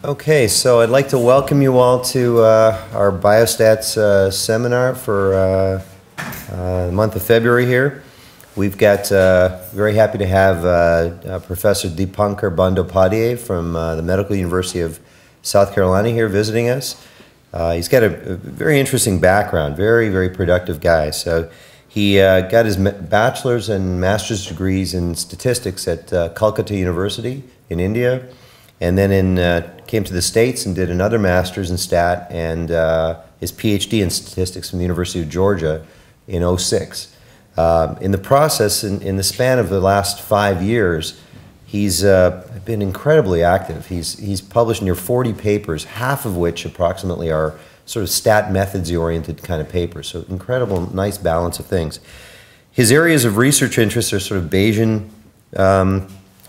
Okay, so I'd like to welcome you all to our Biostats seminar for the month of February here. We've got, very happy to have Professor Dipankar Bandyopadhyay from the Medical University of South Carolina here visiting us. He's got a very interesting background, very productive guy. So he got his bachelor's and master's degrees in statistics at Calcutta University in India. And then came to the States and did another master's in stat and his PhD in statistics from the University of Georgia in '06. In the process, in the span of the last 5 years, he's been incredibly active. He's published near 40 papers, half of which approximately are sort of stat methods-oriented kind of papers. So incredible, nice balance of things. His areas of research interest are sort of Bayesian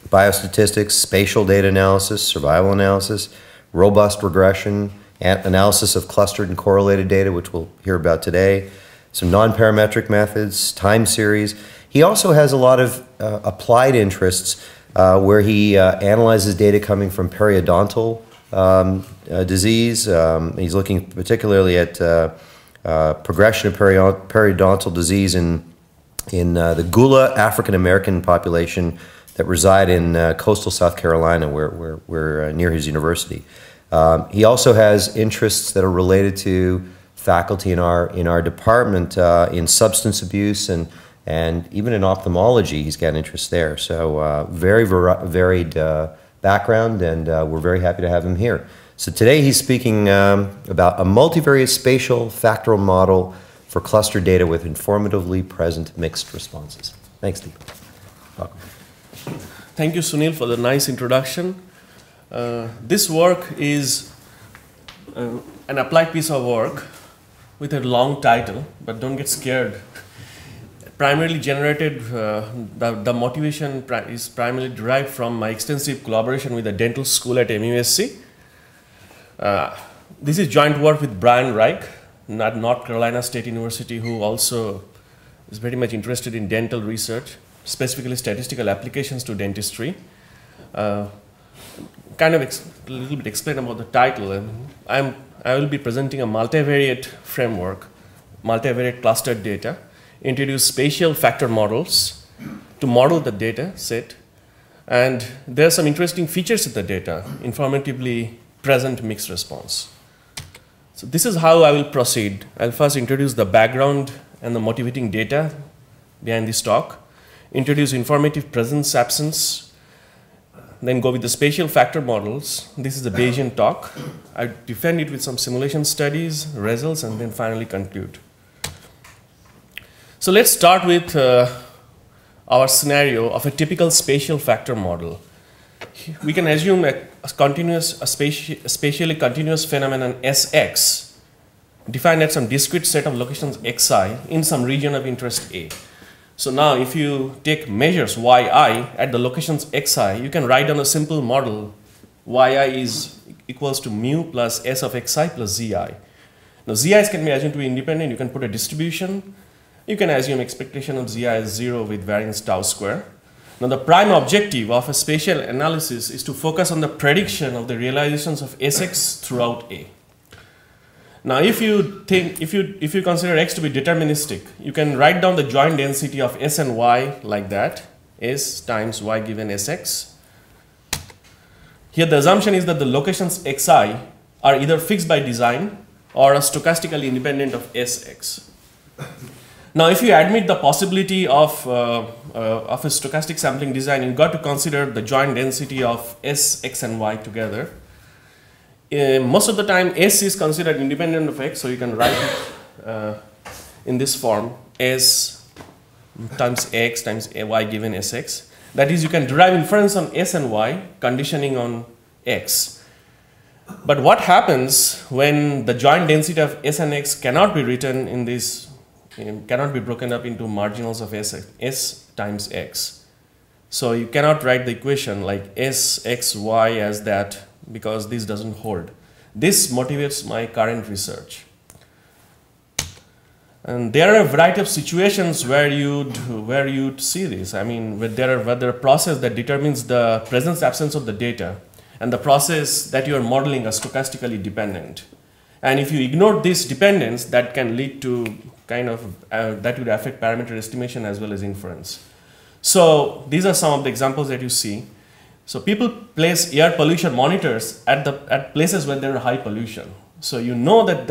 biostatistics, spatial data analysis, survival analysis, robust regression, analysis of clustered and correlated data, which we'll hear about today, some non-parametric methods, time series. He also has a lot of applied interests where he analyzes data coming from periodontal disease. He's looking particularly at progression of periodontal disease in the Gula African American population that reside in coastal South Carolina, where we're near his university. He also has interests that are related to faculty in our department in substance abuse and even in ophthalmology. He's got interest there. So very varied background, and we're very happy to have him here. So today he's speaking about a multivariate spatial factorial model for cluster data with informatively present mixed responses. Thanks, Steve. Welcome. Thank you, Sunil, for the nice introduction. This work is an applied piece of work with a long title, but don't get scared. Primarily generated, the motivation is primarily derived from my extensive collaboration with the dental school at MUSC. This is joint work with Brian Reich at North Carolina State University, who also is very much interested in dental research, specifically statistical applications to dentistry. Kind of a little bit explain about the title. I will be presenting a multivariate framework, multivariate clustered data, introduce spatial factor models to model the data set, and there are some interesting features in the data, informatively present mixed response. So this is how I will proceed. I'll first introduce the background and the motivating data behind this talk, introduce informative presence absence, then go with the spatial factor models. This is the Bayesian talk. I defend it with some simulation studies, results, and then finally conclude. So let's start with our scenario of a typical spatial factor model. We can assume a spatially continuous phenomenon Sx defined at some discrete set of locations xi in some region of interest A. So now if you take measures yi at the locations xi, you can write down a simple model. Yi is equals to mu plus s of xi plus zi. Now zi's can be assumed to be independent. You can put a distribution. You can assume expectation of zi as 0 with variance tau square. Now the prime objective of a spatial analysis is to focus on the prediction of the realizations of Sx throughout A. Now if you consider X to be deterministic, you can write down the joint density of S and Y like that, S times Y given Sx. Here the assumption is that the locations xi are either fixed by design or are stochastically independent of Sx. Now if you admit the possibility of a stochastic sampling design, you've got to consider the joint density of S, X and Y together. Most of the time S is considered independent of X, so you can write it in this form, S times X times Y given Sx. That is, you can derive inference on S and Y conditioning on X. But what happens when the joint density of S and X cannot be written in this, cannot be broken up into marginals of S times X? So you cannot write the equation like S, X, Y as that, because this doesn't hold. This motivates my current research. And there are a variety of situations where you'd see this. I mean, where there are a process that determines the presence absence of the data. and the process that you are modeling are stochastically dependent. And if you ignore this dependence, that can lead to kind of, that would affect parameter estimation as well as inference. So these are some of the examples that you see. So people place air pollution monitors at places where there are high pollution. So you know that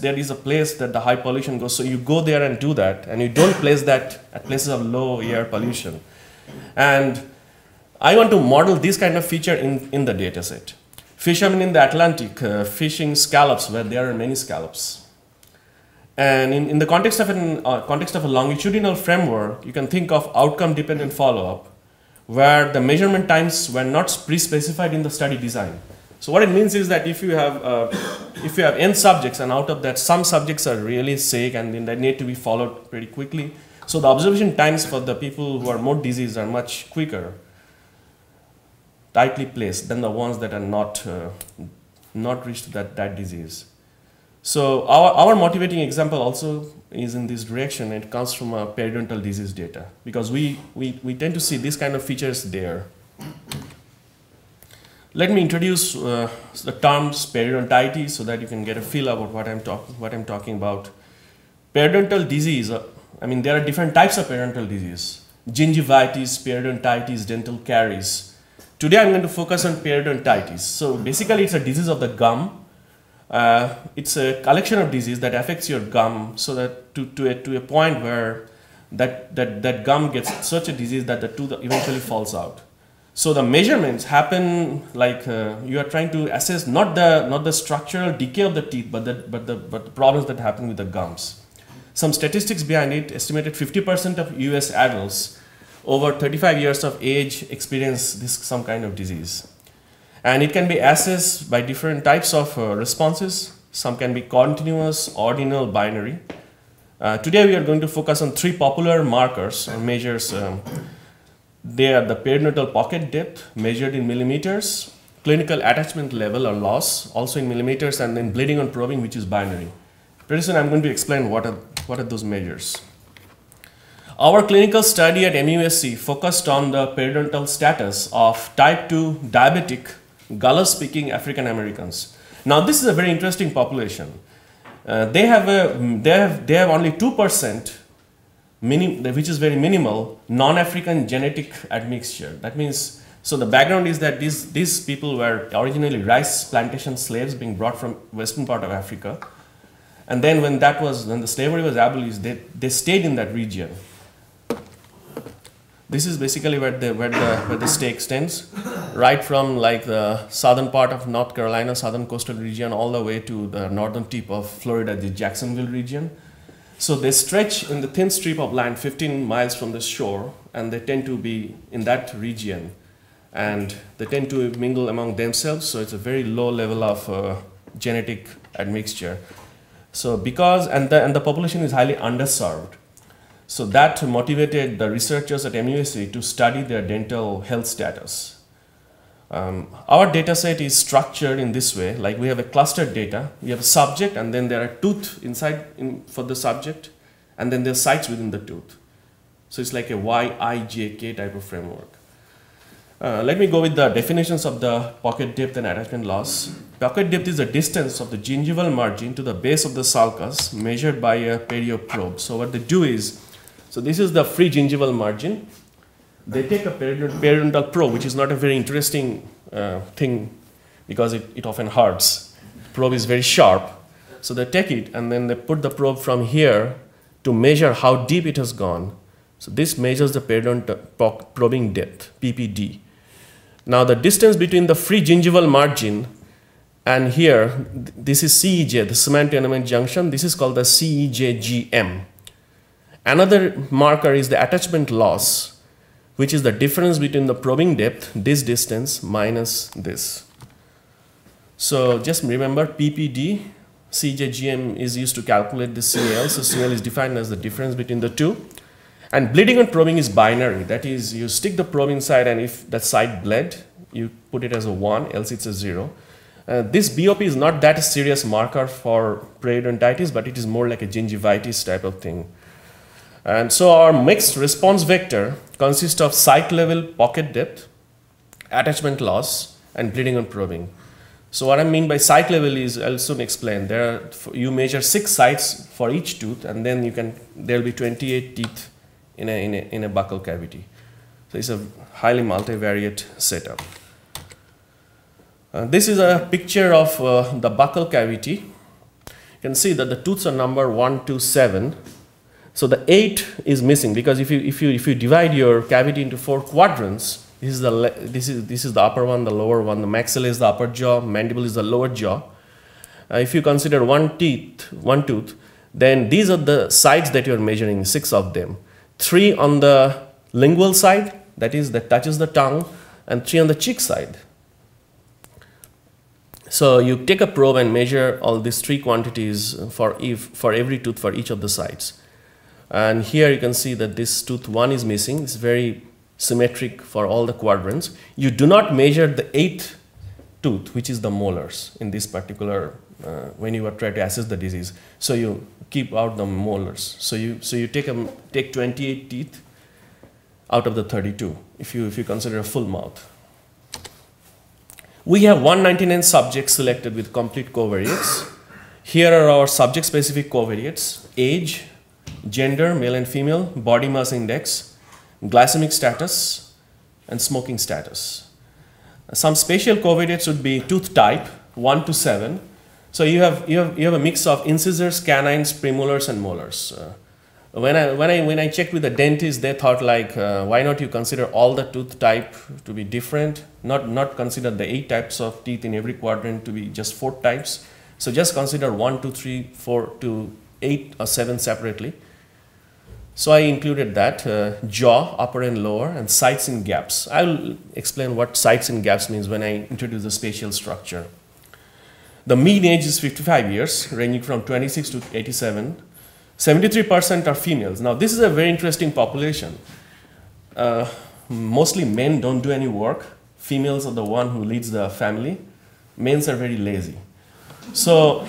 there is a place that the high pollution goes, so you go there and do that, and you don't place that at places of low air pollution. And I want to model this kind of feature in the data set. Fishermen in the Atlantic fishing scallops where there are many scallops. And in the context of a longitudinal framework, you can think of outcome-dependent follow-up, where the measurement times were not pre-specified in the study design. So what it means is that if you have n subjects, and out of that some subjects are really sick and then they need to be followed pretty quickly, so the observation times for the people who are more diseased are much quicker, tightly placed, than the ones that are not reached that disease. So our motivating example also is in this direction. It comes from periodontal disease data, because we tend to see these kind of features there. Let me introduce the terms periodontitis so that you can get a feel about what I'm talking about. Periodontal disease, I mean, there are different types of periodontal disease: gingivitis, periodontitis, dental caries. Today I'm going to focus on periodontitis. So basically it's a disease of the gum. It's a collection of disease that affects your gum, so that to a point where that gum gets such a disease that the tooth eventually falls out. So the measurements happen like you are trying to assess not the structural decay of the teeth, but the problems that happen with the gums. Some statistics behind it: estimated 50% of US adults over 35 years of age experience some kind of disease. And it can be assessed by different types of responses. Some can be continuous, ordinal, binary. Today we are going to focus on three popular markers or measures. They are the periodontal pocket depth, measured in millimeters, clinical attachment level or loss, also in millimeters, and then bleeding on probing, which is binary. Pretty soon I'm going to explain what are those measures. Our clinical study at MUSC focused on the periodontal status of type 2 diabetic Gala-speaking African Americans. Now this is a very interesting population. They have only 2%, which is very minimal, non-African genetic admixture. That means, so the background is that these people were originally rice plantation slaves being brought from western part of Africa, and then when the slavery was abolished, they stayed in that region. This is basically where the stay extends, right from like the southern part of North Carolina, southern coastal region, all the way to the northern tip of Florida, the Jacksonville region. So they stretch in the thin strip of land 15 miles from the shore, and they tend to be in that region, and they tend to mingle among themselves. So it's a very low level of genetic admixture. So and the population is highly underserved. So that motivated the researchers at MUSC to study their dental health status. Our data set is structured in this way, like we have a clustered data. We have a subject, and then there are tooth for the subject, and then there are sites within the tooth. So it's like a YIJK type of framework. Let me go with the definitions of the pocket depth and attachment loss. Pocket depth is the distance of the gingival margin to the base of the sulcus measured by a perio probe. So what they do is, so this is the free gingival margin. They take a periodontal probe, which is not a very interesting thing because it often hurts. The probe is very sharp. So they take it and then they put the probe from here to measure how deep it has gone. So this measures the periodontal probing depth, PPD. Now the distance between the free gingival margin and here, this is CEJ, the cement tenement junction. This is called the CEJ-GM. Another marker is the attachment loss, which is the difference between the probing depth, this distance, minus this. So just remember PPD, CEJ-GM is used to calculate the CL. So CL is defined as the difference between the two. And bleeding on probing is binary. That is, you stick the probe inside, and if that side bled, you put it as a 1, else it's a 0. This BOP is not that serious marker for periodontitis, but it is more like a gingivitis type of thing. And so our mixed response vector consists of site level pocket depth, attachment loss, and bleeding on probing. So what I mean by site level is, I'll soon explain. You measure 6 sites for each tooth, and then there will be 28 teeth in a buccal cavity. So it's a highly multivariate setup. This is a picture of the buccal cavity. You can see that the tooths are numbered 1 to 7. So the 8 is missing, because if you divide your cavity into 4 quadrants, this is the upper one, the lower one, the maxilla is the upper jaw, mandible is the lower jaw. If you consider one tooth, then these are the sides that you are measuring, 6 of them. 3 on the lingual side, that touches the tongue, and 3 on the cheek side. So you take a probe and measure all these 3 quantities for every tooth for each of the sides. And here you can see that this tooth 1 is missing. It's very symmetric for all the quadrants. You do not measure the 8th tooth, which is the molars, in this particular when you are trying to assess the disease. So you keep out the molars. So you take 28 teeth out of the 32 if you consider a full mouth. We have 199 subjects selected with complete covariates. Here are our subject-specific covariates: age, gender, male and female, body mass index, glycemic status, and smoking status. Some spatial covariates would be tooth type, 1 to 7. So you have a mix of incisors, canines, premolars, and molars. When I checked with the dentist, they thought like, why not you consider all the tooth type to be different, not consider the 8 types of teeth in every quadrant to be just 4 types. So just consider 1, 2, 3, 4 to 8 or 7 separately. So I included that, jaw, upper and lower, and sites and gaps. I will explain what sites and gaps means when I introduce the spatial structure. The mean age is 55 years, ranging from 26 to 87. 73% are females. Now this is a very interesting population. Mostly men don't do any work. Females are the one who leads the family. Men are very lazy. So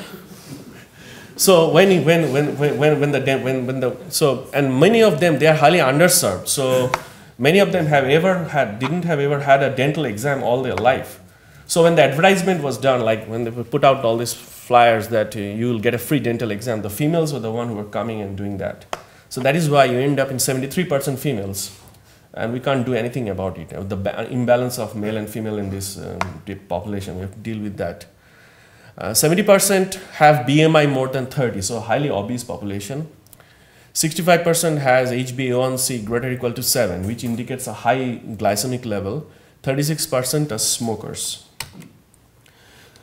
and many of them, they are highly underserved. So many of them didn't have ever had a dental exam all their life. So when the advertisement was done, like when they put out all these flyers that you will get a free dental exam, the females were the one who were coming and doing that. So that is why you end up in 73% females, and we can't do anything about it. The imbalance of male and female in this population, we have to deal with that. 70% have BMI more than 30, so highly obese population. 65% has HbA1c greater or equal to 7, which indicates a high glycemic level. 36% are smokers.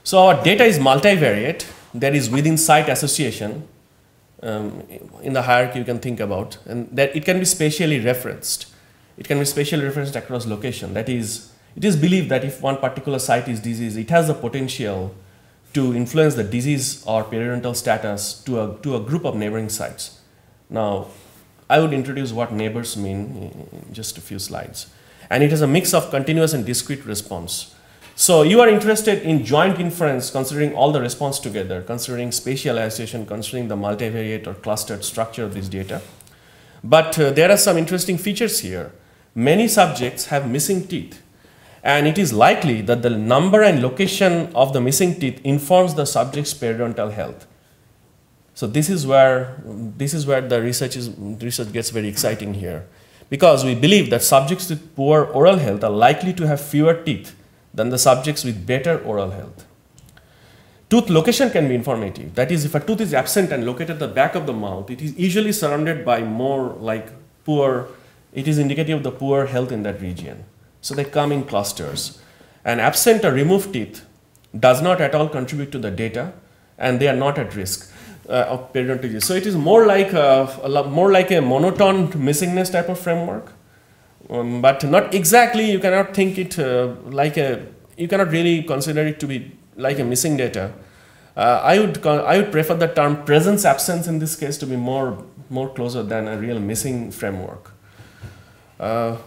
So our data is multivariate, that is within site association in the hierarchy you can think about, and that it can be spatially referenced. It can be spatially referenced across location. That is, it is believed that if one particular site is diseased, it has the potential to influence the disease or periodontal status to a group of neighboring sites. Now, I would introduce what neighbors mean in just a few slides. And it is a mix of continuous and discrete response. So you are interested in joint inference, considering all the response together, considering spatial association, considering the multivariate or clustered structure of this data. But there are some interesting features here. Many subjects have missing teeth, and it is likely that the number and location of the missing teeth informs the subject's periodontal health. So this is where the research gets very exciting here, because we believe that subjects with poor oral health are likely to have fewer teeth than the subjects with better oral health. Tooth location can be informative. That is, if a tooth is absent and located at the back of the mouth, it is usually surrounded by more like poor, it is indicative of the poor health in that region. So they come in clusters. And absent or removed teeth does not at all contribute to the data, and they are not at risk of periodontal disease. So it is more like a monotone missingness type of framework, but not exactly. You cannot think it you cannot really consider it to be like a missing data. I would prefer the term presence absence in this case to be more closer than a real missing framework.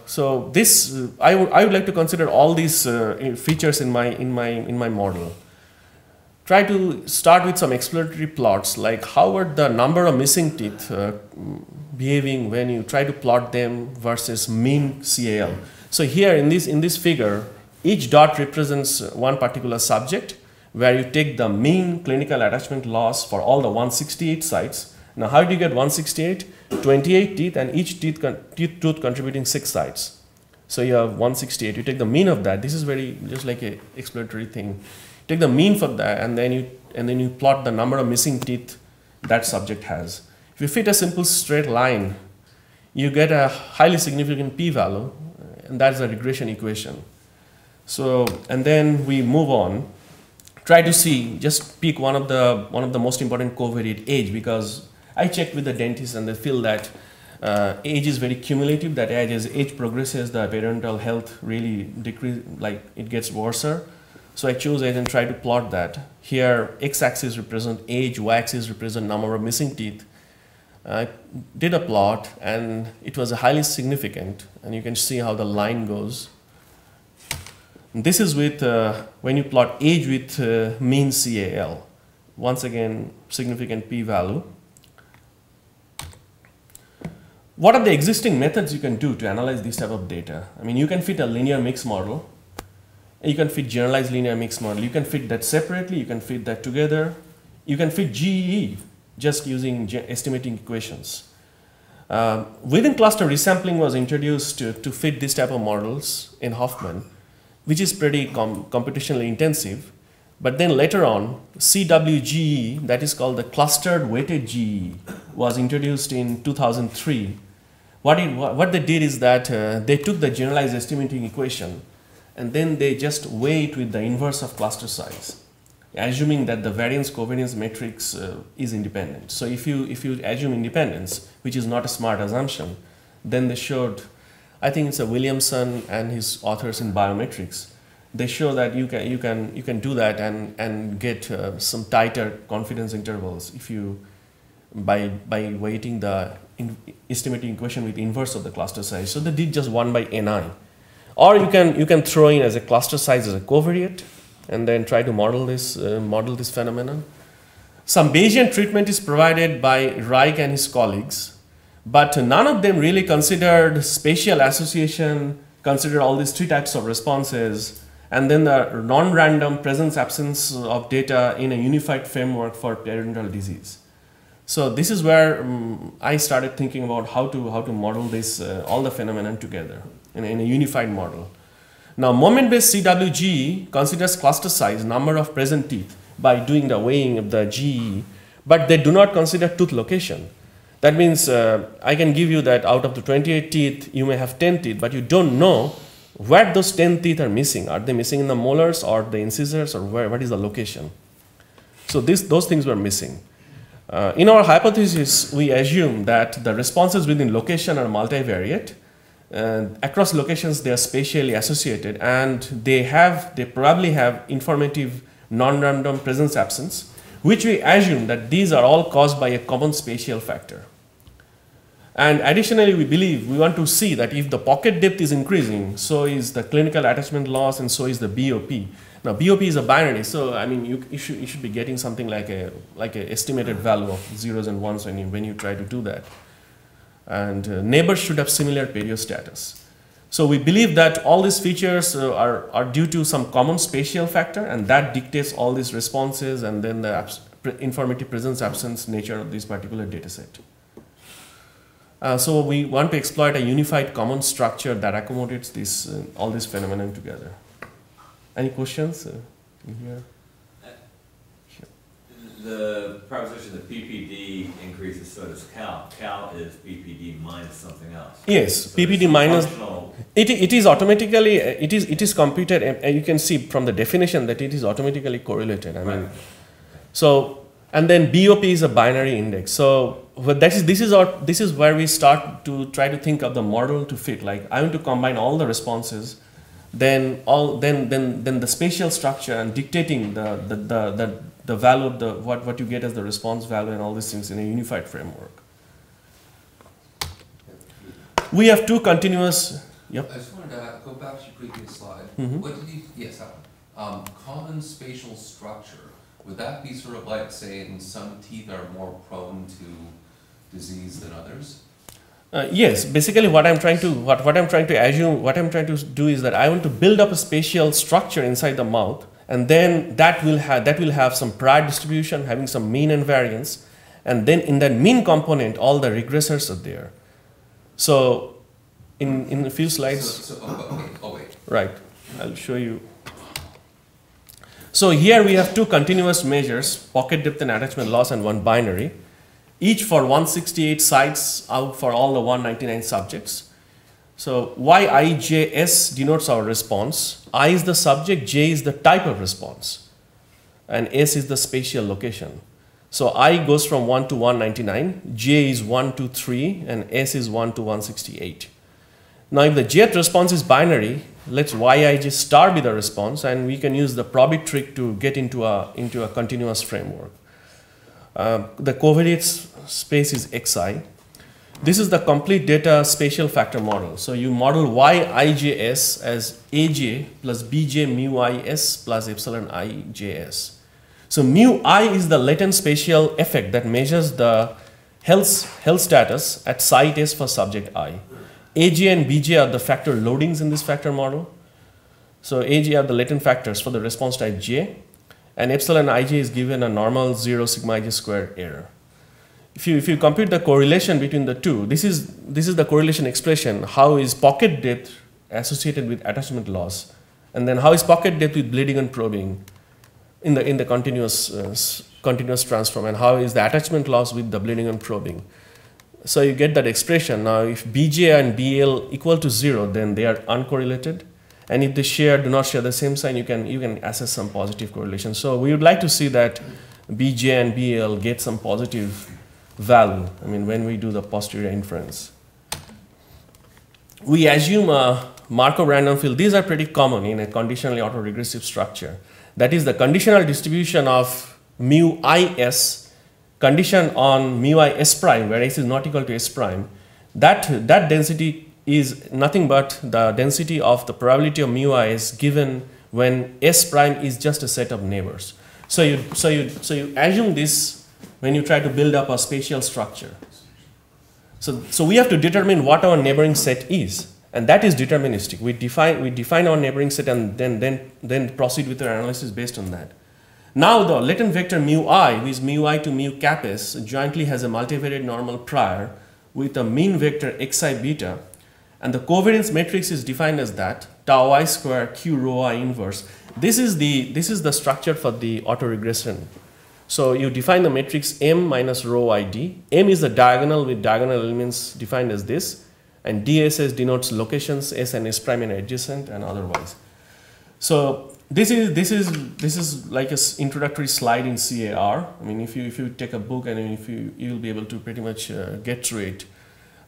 So this I would like to consider all these features in my model. Try to start with some exploratory plots, like how are the number of missing teeth behaving when you try to plot them versus mean CAL. So here in this figure, Each dot represents one particular subject, where you take the mean clinical attachment loss for all the 168 sites. Now, how do you get 168? 28 teeth, and each tooth contributing 6 sites. So you have 168. You take the mean of that. This is very just like a exploratory thing. Take the mean for that, and then you plot the number of missing teeth that subject has. If you fit a simple straight line, you get a highly significant p-value, and that's a regression equation. So, and then we move on. Try to see, just pick one of the most important covariate, age, because I checked with the dentist and they feel that age is very cumulative, that as age progresses, the periodontal health really decrease, like it gets worse. So I chose age and tried to plot that. Here, x-axis represent age, y-axis represent number of missing teeth. I did a plot and it was highly significant, and you can see how the line goes. And this is with, when you plot age with mean CAL. Once again, significant p-value. What are the existing methods you can do to analyze this type of data? I mean, you can fit a linear mixed model. You can fit generalized linear mixed model. You can fit that separately. You can fit that together. You can fit GEE just using estimating equations. Within cluster resampling was introduced to fit this type of models in Hoffman, which is pretty computationally intensive. But then later on, CWGE, that is called the clustered weighted GE, was introduced in 2003. What they did is that they took the generalized estimating equation and then they just weigh it with the inverse of cluster size, assuming that the variance covariance matrix is independent. So if you assume independence, which is not a smart assumption, then they showed, I think it's a Williamson and his authors in biometrics, they show that you can do that and get some tighter confidence intervals if you by weighting the estimating equation with inverse of the cluster size. So they did just 1 by ni, or you can throw in as a cluster size as a covariate and then try to model this phenomenon. Some Bayesian treatment is provided by Reich and his colleagues, but none of them really considered spatial association, considered all these 3 types of responses, and then the non-random presence-absence of data in a unified framework for periodontal disease. So this is where I started thinking about how to model this, all the phenomenon together in a unified model. Now, moment-based CWGE considers cluster size, number of present teeth, by doing the weighing of the GE, but they do not consider tooth location. That means I can give you that out of the 28 teeth, you may have 10 teeth, but you don't know where those 10 teeth are missing. Are they missing in the molars or the incisors, or what is the location? So those things were missing. In our hypothesis, we assume that the responses within location are multivariate. Across locations, they are spatially associated, and they probably have informative non-random presence absence, which we assume that these are all caused by a common spatial factor. And additionally, we want to see that if the pocket depth is increasing, so is the clinical attachment loss, and so is the BOP. Now, BOP is a binary, so I mean you should be getting something like a estimated value of zeros and ones when you try to do that. And neighbors should have similar periostatus. So we believe that all these features are due to some common spatial factor, and that dictates all these responses and then the informative presence absence nature of this particular data set. So we want to exploit a unified common structure that accommodates this all these phenomena together. Any questions in here? Sure. The proposition that PPD increases, so does CAL. CAL is PPD minus something else. Yes, so PPD minus. It is automatically it is computed, and you can see from the definition that it is automatically correlated. I mean, so and then BOP is a binary index. So this is where we start to try to think of the model to fit. Like I want to combine all the responses. Then the spatial structure and dictating the value of what you get as the response value and all these things in a unified framework. We have 2 continuous. Yep. I just wanted to go back to your previous slide. Mm-hmm. What did you? Yes, that one. Common spatial structure. Would that be sort of like saying some teeth are more prone to disease than others? Yes, basically what I'm trying to assume, what I'm trying to do is that I want to build up a spatial structure inside the mouth, and then that will have some prior distribution, having some mean and variance, and then in that mean component, all the regressors are there. So, in a few slides, Wait. right? I'll show you. So here we have two continuous measures: pocket depth and attachment loss, and one binary, each for 168 sites out for all the 199 subjects. So YIJS denotes our response. I is the subject, J is the type of response, and S is the spatial location. So I goes from 1 to 199, J is 1 to 3, and S is 1 to 168. Now if the jth response is binary, let's Yij star be the response, and we can use the probit trick to get into a continuous framework. The covariate space is Xi. This is the complete data spatial factor model. So you model Yijs as Aj plus Bj mu is plus epsilon ijs. So mu I is the latent spatial effect that measures the health status at site S for subject I. Aj and Bj are the factor loadings in this factor model. So Aj are the latent factors for the response type J, and epsilon ij is given a normal 0 sigma ij squared error. If you compute the correlation between the two, this is the correlation expression. How is pocket depth associated with attachment loss, and then how is pocket depth with bleeding and probing in the continuous transform, and how is the attachment loss with the bleeding and probing. So you get that expression. Now if Bj and Bl equal to 0, then they are uncorrelated. And if they do not share the same sign, you can assess some positive correlation. So we would like to see that Bj and Bl get some positive value, when we do the posterior inference. We assume a Markov random field. These are pretty common in a conditionally autoregressive structure. That is the conditional distribution of mu is condition on mu I s prime, where s is not equal to s prime. That density is nothing but the density of the probability of mu I is given when s prime is just a set of neighbors. So you assume this when you try to build up a spatial structure. So we have to determine what our neighboring set is, and that is deterministic. We define our neighboring set and then proceed with our analysis based on that. Now the latent vector mu I, which is mu I to mu cap s, jointly has a multivariate normal prior with a mean vector xi beta, and the covariance matrix is defined as that tau I square q rho I inverse. This is the structure for the autoregression. So you define the matrix M minus rho ID. M is the diagonal with diagonal elements defined as this, and DSS denotes locations S and S prime and adjacent and otherwise. So this is like an introductory slide in CAR. If you take a book and you'll be able to pretty much get through it.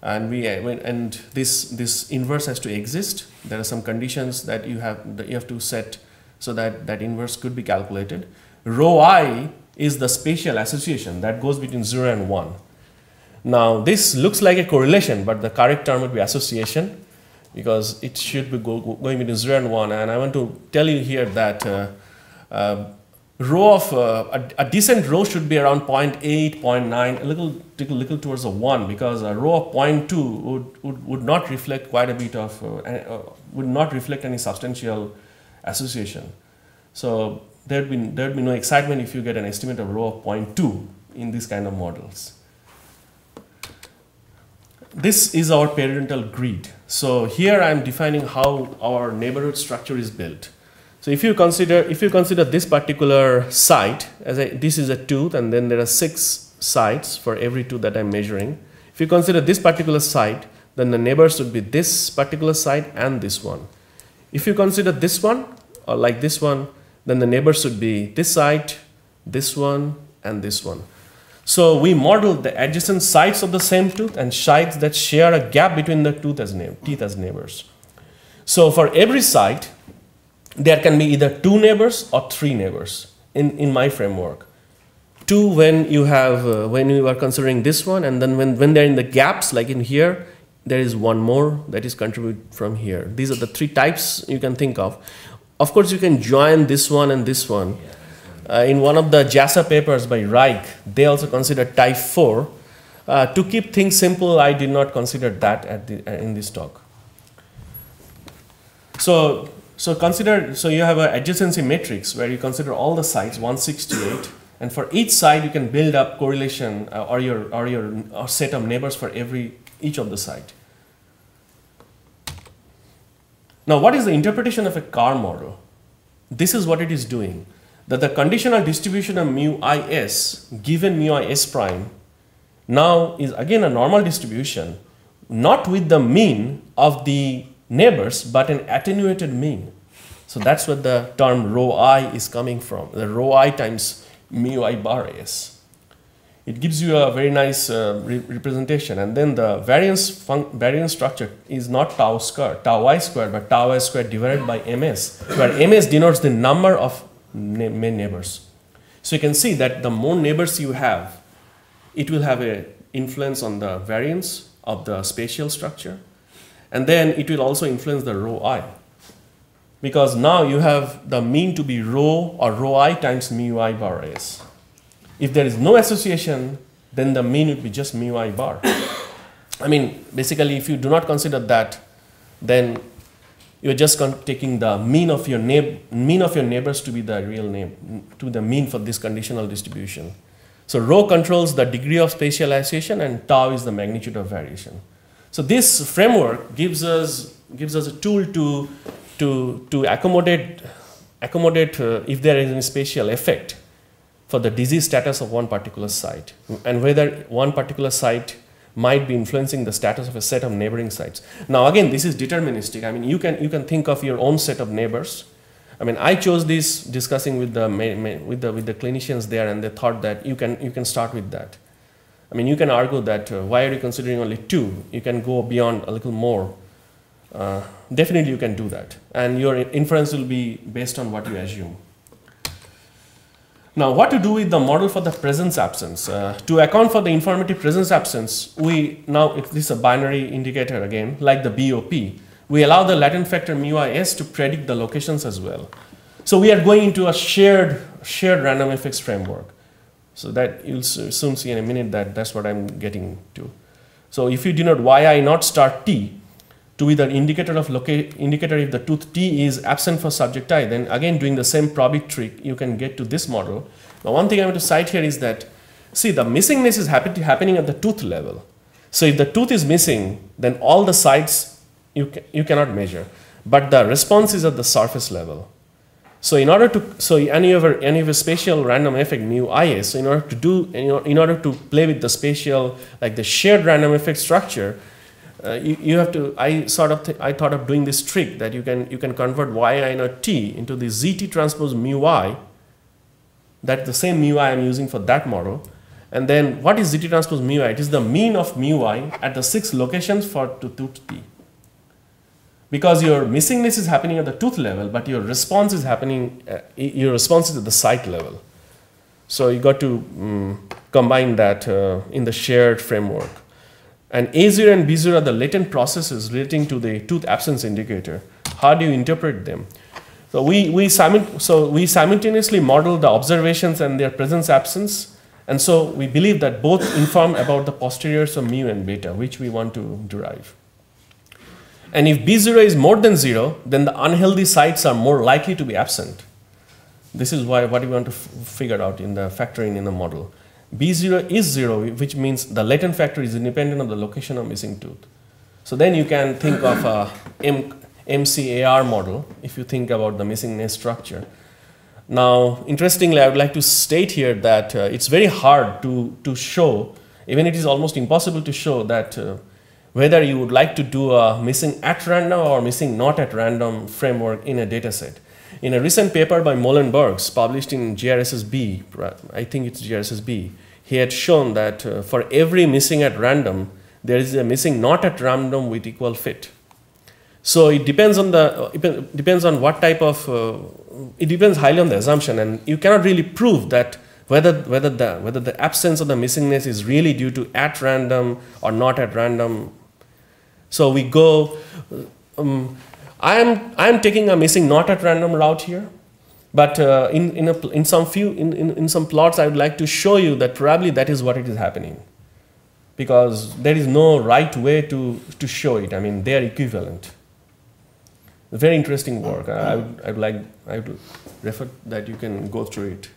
And this inverse has to exist. There are some conditions that you have to set so that inverse could be calculated. Rho I is the spatial association that goes between 0 and 1. Now this looks like a correlation, but the correct term would be association, because it should be going between 0 and 1. And I want to tell you here that rho of a decent rho should be around 0.8, 0.9, a little towards a 1, because a rho of 0.2 would not reflect quite a bit of would not reflect any substantial association. So there'd be no excitement if you get an estimate of rho of 0.2 in these kind of models. This is our periodontal grid. So here I am defining how our neighborhood structure is built. So if you consider this particular site as this is a tooth, and then there are 6 sites for every tooth that I'm measuring. If you consider this particular site, then the neighbors would be this particular site and this one. If you consider this one, or like this one, then the neighbors would be this site, this one, and this one. So we modeled the adjacent sites of the same tooth and sites that share a gap between the teeth as neighbors. So for every site, there can be either 2 neighbors or 3 neighbors in my framework. 2 when you are considering this one, and then when they're in the gaps, like in here, there is one more that is contributed from here. These are the 3 types you can think of. Of course, you can join this one and this one. In one of the JASA papers by Reich, they also consider type 4. To keep things simple, I did not consider that in this talk. So you have an adjacency matrix where you consider all the sites 168, and for each site you can build up correlation or your set of neighbors for each of the site. Now, what is the interpretation of a car model? This is what it is doing. That the conditional distribution of mu is given mu is prime now is again a normal distribution, not with the mean of the neighbors, but an attenuated mean. So that's what the term rho I is coming from, the rho I times mu I bar is. It gives you a very nice representation, and then the variance structure is not tau I squared, but tau I squared divided by ms, where ms denotes the number of main neighbors. So you can see that the more neighbors you have, it will have an influence on the variance of the spatial structure, and then it will also influence the rho I, because now you have the mean to be rho or rho I times mu I bar is. If there is no association, then the mean would be just mu I bar. I mean, basically, if you do not consider that, then you're just taking the mean of your neighbors to be the real name, to the mean for this conditional distribution. So rho controls the degree of spatial association, and tau is the magnitude of variation. So this framework gives us a tool to accommodate if there is any spatial effect for the disease status of one particular site, and whether one particular site might be influencing the status of a set of neighboring sites. Now again, this is deterministic. I mean, you can think of your own set of neighbors. I mean, I chose this discussing with the clinicians there, and they thought that you can start with that. I mean, you can argue that why are you considering only 2? You can go beyond a little more. Definitely you can do that, and your inference will be based on what you assume. Now, what to do with the model for the presence absence? To account for the informative presence absence, this is a binary indicator again, like the BOP. We allow the latent factor mu is to predict the locations as well. So we are going into a shared random effects framework. So that you'll soon see in a minute that that's what I'm getting to. So if you denote yi not star t to be the indicator if the tooth T is absent for subject I, then again doing the same probic trick, you can get to this model. Now one thing I want to cite here is that, see, the missingness is happening at the tooth level. So if the tooth is missing, then all the sites you cannot measure, but the response is at the surface level. So in order to, any of a spatial random effect mu I is, so in order to play with the spatial, like the shared random effect structure, you have to, I thought of doing this trick that you can convert yi not t into the zt transpose mu I. That's the same mu I am using for that model. And then what is zt transpose mu I? It is the mean of mu I at the 6 locations for tooth T. Because your missingness is happening at the tooth level, but your response is happening, your response is at the site level. So you got to combine that in the shared framework. And A0 and B0 are the latent processes relating to the tooth absence indicator. How do you interpret them? So we simultaneously model the observations and their presence absence. And so we believe that both inform about the posteriors of mu and beta, which we want to derive. And if B0 is more than 0, then the unhealthy sites are more likely to be absent. This is what we want to figure out in the factoring in the model. B0 is 0, which means the latent factor is independent of the location of missing tooth. So then you can think of a MCAR model if you think about the missingness structure. Now, interestingly, I would like to state here that it's very hard to show, even it is almost impossible to show that whether you would like to do a missing at random or missing not at random framework in a data set. In a recent paper by Molenbergs published in GRSSB, I think it's GRSSB, he had shown that for every missing at random, there is a missing not at random with equal fit. So it depends on what type of, it depends highly on the assumption, and you cannot really prove that whether the absence of the missingness is really due to at random or not at random. So we go, I am taking a missing not at random route here, but in some plots I would like to show you that probably that is what it is happening. because there is no right way to show it. I mean, they are equivalent. Very interesting work. I would refer that you can go through it.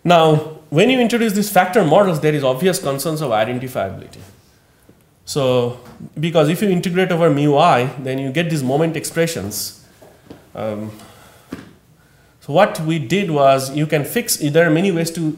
Now, when you introduce these factor models, there is obvious concerns of identifiability. So, because if you integrate over mu I, then you get these moment expressions. So what we did was, you can fix. There are many ways to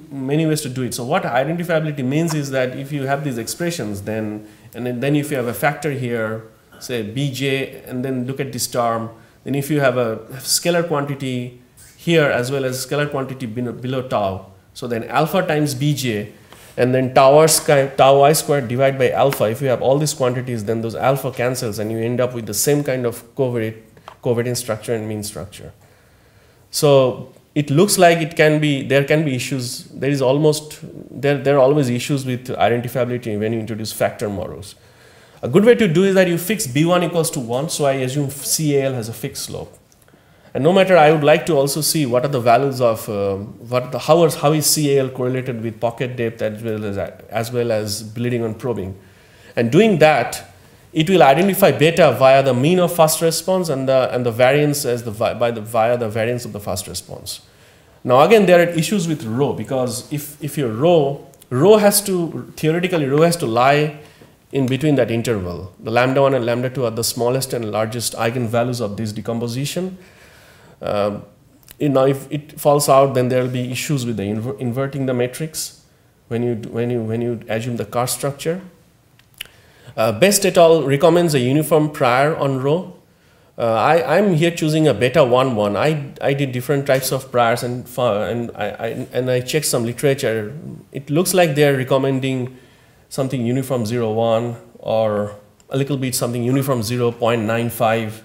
do it. So what identifiability means is that if you have these expressions, then if you have a factor here, say bj, and then look at this term, then if you have a scalar quantity here as well as scalar quantity below tau, so then alpha times bj, and then tau I squared divided by alpha. If you have all these quantities, then those alpha cancels, and you end up with the same kind of covariant structure and mean structure. So it looks like there can be issues. There are always issues with identifiability when you introduce factor models. A good way to do is that you fix b1 equals to 1, so I assume CAL has a fixed slope. And no matter, I would like to also see what are the values of how is CAL correlated with pocket depth as well as bleeding on probing. And doing that, it will identify beta via the mean of fast response and the variance via the variance of the fast response. Now again, there are issues with rho, because if your rho has to lie in between that interval. The lambda 1 and lambda 2 are the smallest and largest eigenvalues of this decomposition. Now if it falls out, then there will be issues with the inverting the matrix when you assume the car structure. Best et al. Recommends a uniform prior on rho. I'm here choosing a beta 1 1. I did different types of priors and I checked some literature. It looks like they are recommending something uniform 0.1 or a little bit something uniform 0.95,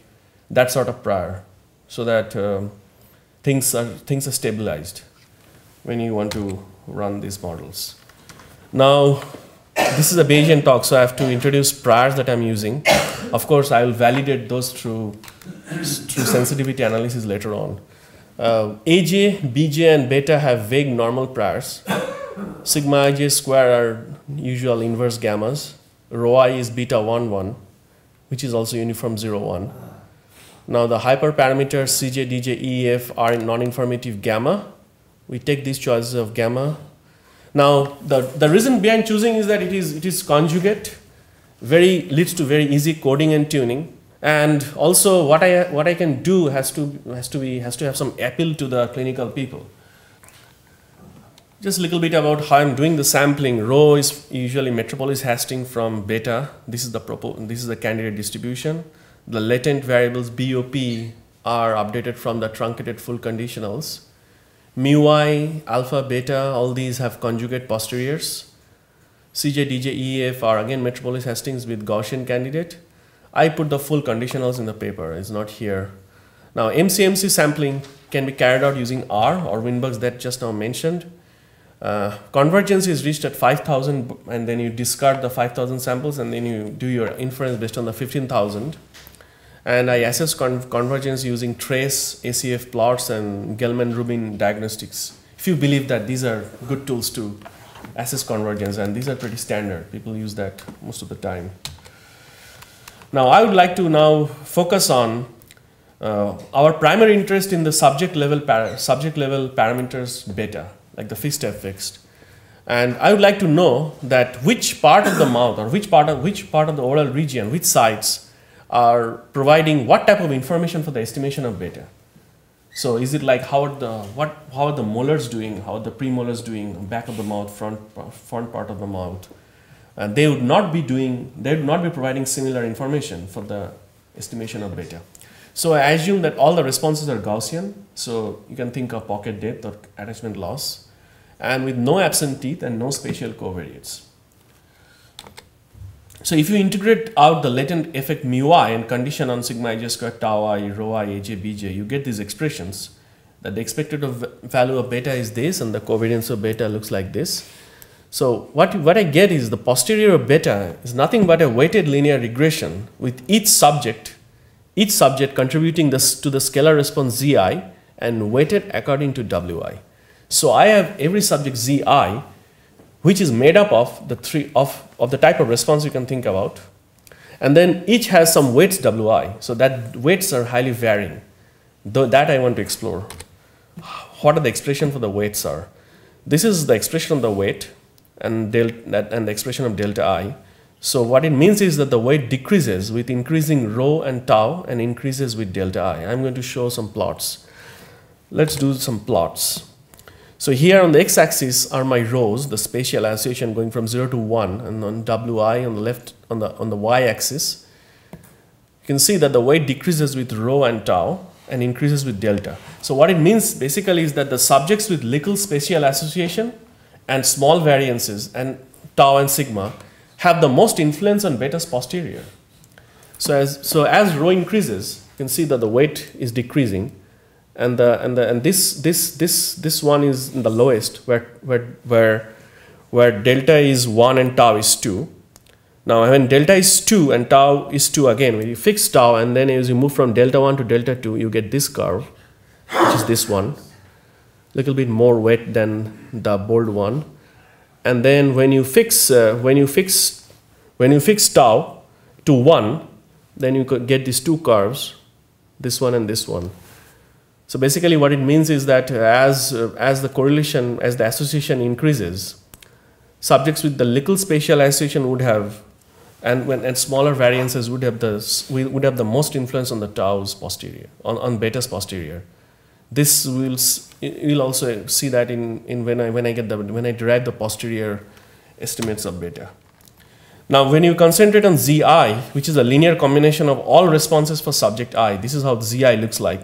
that sort of prior, so that things are stabilized when you want to run these models. Now, this is a Bayesian talk, so I have to introduce priors that I'm using. Of course, I will validate those through sensitivity analysis later on. AJ, BJ, and beta have vague normal priors. Sigma ij square are usual inverse gammas. Rho I is beta 1 1, which is also uniform 0 1. Now the hyperparameters Cj, Dj, EF are non-informative gamma. We take these choices of gamma. Now the reason behind choosing is that it is conjugate, leads to very easy coding and tuning, and also what I can do has to have some appeal to the clinical people. Just a little bit about how I'm doing the sampling. Rho is usually Metropolis Hastings from beta. This is the candidate distribution. The latent variables BOP are updated from the truncated full conditionals. Mu I, alpha, beta, all these have conjugate posteriors. CJ, DJ, EF are again Metropolis Hastings with Gaussian candidate. I put the full conditionals in the paper, it's not here. Now MCMC sampling can be carried out using R or Winbugs that just now mentioned. Convergence is reached at 5,000, and then you discard the 5,000 samples, and then you do your inference based on the 15,000. And I assess convergence using trace, ACF plots, and Gelman-Rubin diagnostics. If you believe that these are good tools to assess convergence, and these are pretty standard, people use that most of the time. Now I would like to now focus on our primary interest in the subject level parameters beta, like the fixed F fixed. And I would like to know that which part of the mouth or which part of the oral region, which sites are providing what type of information for the estimation of beta. So is it like how are the molars doing, how are the premolars doing, back of the mouth, front part of the mouth? And they would not be providing similar information for the estimation of beta. So I assume that all the responses are Gaussian, so you can think of pocket depth or attachment loss, and with no absent teeth and no spatial covariates. So if you integrate out the latent effect mu I and condition on sigma ij square tau I, rho I, aj, bj, you get these expressions that the expected value of beta is this and the covariance of beta looks like this. So what I get is the posterior of beta is nothing but a weighted linear regression with each subject contributing to the scalar response zi and weighted according to wi. So I have every subject zi which is made up of the the type of response you can think about. And then each has some weights Wi, so that weights are highly varying. Though that I want to explore. What are the expression for the weights are? This is the expression of the weight and the expression of delta I. So what it means is that the weight decreases with increasing rho and tau and increases with delta I. I'm going to show some plots. Let's do some plots. So here on the x-axis are my rows, the spatial association going from 0 to 1, and on Wi on the left, on the y-axis, you can see that the weight decreases with rho and tau and increases with delta. So what it means basically is that the subjects with little spatial association and small variances and tau and sigma have the most influence on beta's posterior. So as rho increases, you can see that the weight is decreasing, and this one is in the lowest where delta is 1 and tau is 2. Now when delta is 2 and tau is 2 again, when you fix tau and then as you move from delta 1 to delta 2, you get this curve, which is this one, little bit more weight than the bold one. And then when you fix tau to 1, then you could get these two curves, this one and this one. So basically what it means is that as the correlation, as the association increases, subjects with the little spatial association would have, and smaller variances would have the most influence on the tau's posterior, on beta's posterior. This you'll also see that when I derive the posterior estimates of beta. Now when you concentrate on Zi, which is a linear combination of all responses for subject I, this is how Zi looks like.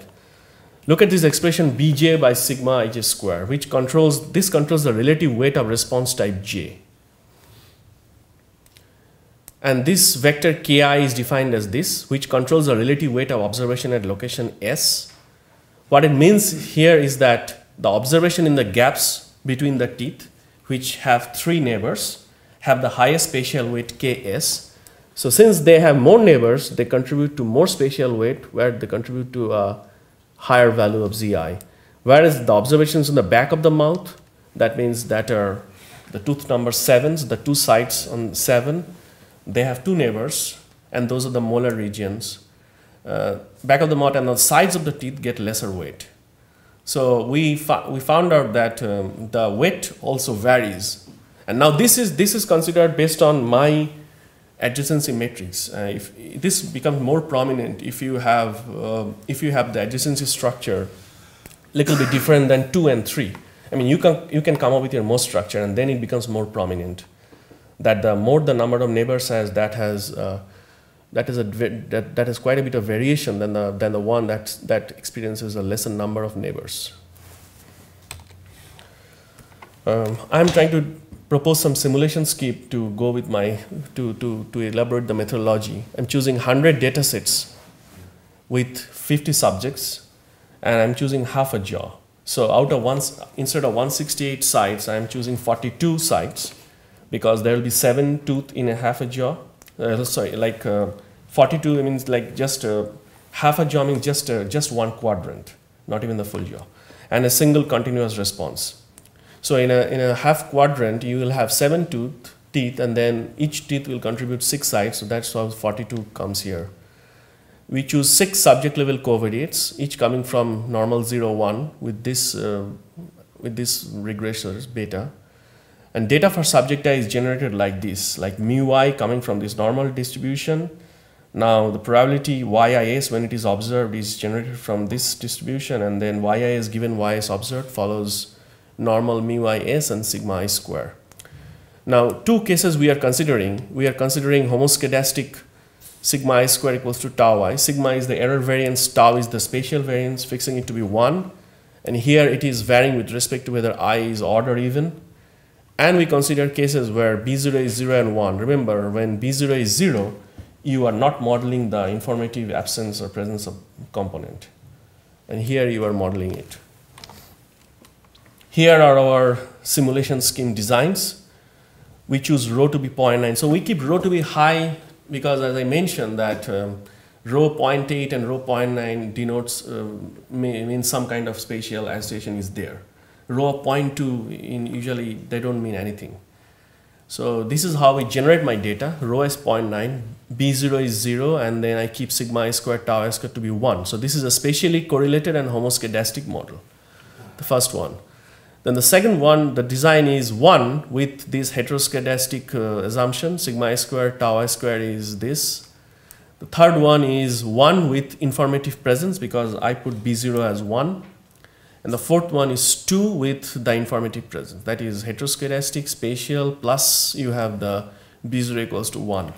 Look at this expression Bj by sigma ij square, which controls the relative weight of response type J. And this vector Ki is defined as this, which controls the relative weight of observation at location S. What it means here is that the observation in the gaps between the teeth, which have 3 neighbors, have the highest spatial weight Ks. So since they have more neighbors, they contribute to more spatial weight, where they contribute to a higher value of Zi. Whereas the observations in the back of the mouth, that means that are the tooth number 7s, the 2 sides on 7, they have 2 neighbors, and those are the molar regions. Back of the mouth and the sides of the teeth get lesser weight. So we found out that the weight also varies. And now this is considered based on my adjacency matrix. If this becomes more prominent if you have the adjacency structure little bit different than 2 and 3. I mean, you can come up with your most structure, and then it becomes more prominent. That the more the number of neighbors has, that has quite a bit of variation than the one that experiences a lesser number of neighbors. I'm trying to propose some simulation scheme to go with to elaborate the methodology. I'm choosing 100 data sets with 50 subjects, and I'm choosing half a jaw. So instead of 168 sites, I'm choosing 42 sites, because there will be 7 tooth in a half a jaw. 42 means like just half a jaw means just one quadrant, not even the full jaw, and a single continuous response. So in a half quadrant, you will have 7 teeth, and then each teeth will contribute 6 sides. So that's how 42 comes here. We choose 6 subject level covariates, each coming from normal 0, 1 with this regressors beta. And data for subject I is generated like this, like mu I coming from this normal distribution. Now the probability YIS when it is observed is generated from this distribution, and then YIS given YS observed follows normal mu IS and sigma I square. Now 2 cases we are considering. We are considering homoscedastic sigma I square equals to tau I. Sigma is the error variance, tau is the spatial variance, fixing it to be 1. And here it is varying with respect to whether I is odd or even. And we consider cases where B0 is 0 and 1. Remember, when B0 is 0, you are not modeling the informative absence or presence of component. And here you are modeling it. Here are our simulation scheme designs. We choose rho to be 0.9. So we keep rho to be high because, as I mentioned, that rho 0.8 and rho 0.9 denotes means some kind of spatial association is there. Rho of 0.2 usually they don't mean anything. So this is how we generate my data. Rho is 0.9, B0 is 0, and then I keep sigma I squared tau I squared to be 1. So this is a spatially correlated and homoscedastic model, the first one. Then the second one, the design is 1 with this heteroscedastic assumption, sigma I squared tau I squared is this. The third one is 1 with informative presence because I put B0 as 1. And the fourth one is 2 with the informative presence. That is heteroscedastic, spatial, plus you have the B0 equals to 1.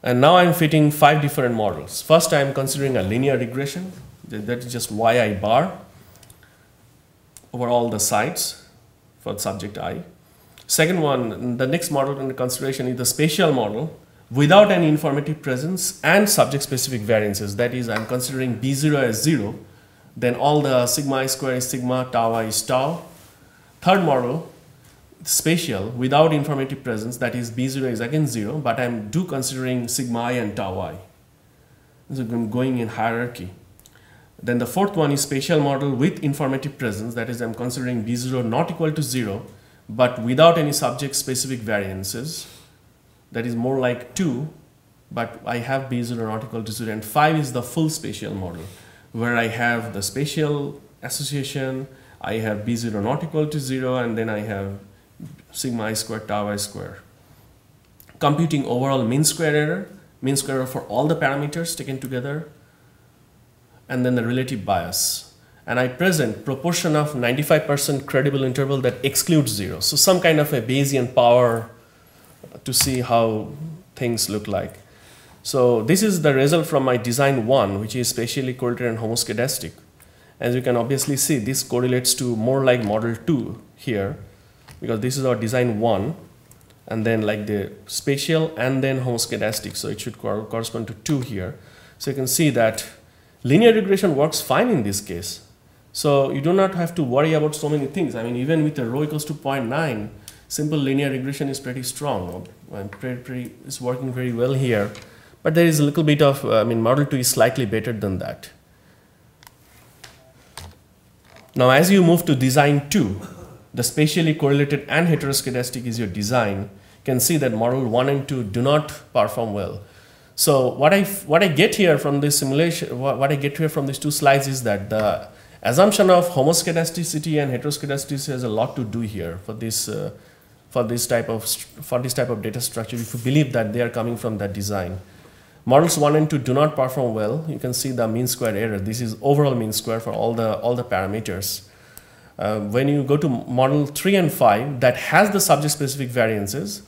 And now I'm fitting 5 different models. First, I'm considering a linear regression. That is just yi bar over all the sides for subject I. Second one, the next model under consideration is the spatial model without any informative presence and subject-specific variances. That is, I'm considering B0 as 0. Then all the sigma I square is sigma, tau I is tau. Third model, spatial, without informative presence, that is B0 is again 0, but I'm considering sigma I and tau I. So I'm going in hierarchy. Then the fourth one is spatial model with informative presence, that is I'm considering B0 not equal to 0, but without any subject-specific variances. That is more like 2, but I have B0 not equal to 0. And 5 is the full spatial model, where I have the spatial association, I have B0 not equal to 0, and then I have sigma I squared tau I squared. Computing overall mean square error for all the parameters taken together, and then the relative bias. And I present proportion of 95% credible interval that excludes 0. So some kind of a Bayesian power to see how things look like. So this is the result from my design 1, which is spatially correlated and homoscedastic. As you can obviously see, this correlates to more like model 2 here, because this is our design 1, and then like the spatial and then homoscedastic. So it should correspond to 2 here. So you can see that linear regression works fine in this case. So you do not have to worry about so many things. I mean, even with a rho equals to 0.9, simple linear regression is pretty strong. It's working very well here. But there is a little bit of, model 2 is slightly better than that. Now, as you move to design 2, the spatially correlated and heteroscedastic is your design. You can see that model 1 and 2 do not perform well. So what I get here from this simulation, what I get here from these two slides is that the assumption of homoscedasticity and heteroscedasticity has a lot to do here for this type of data structure. If you believe that they are coming from that design. Models 1 and 2 do not perform well. You can see the mean square error. This is overall mean square for all the parameters. When you go to model 3 and 5 that has the subject-specific variances,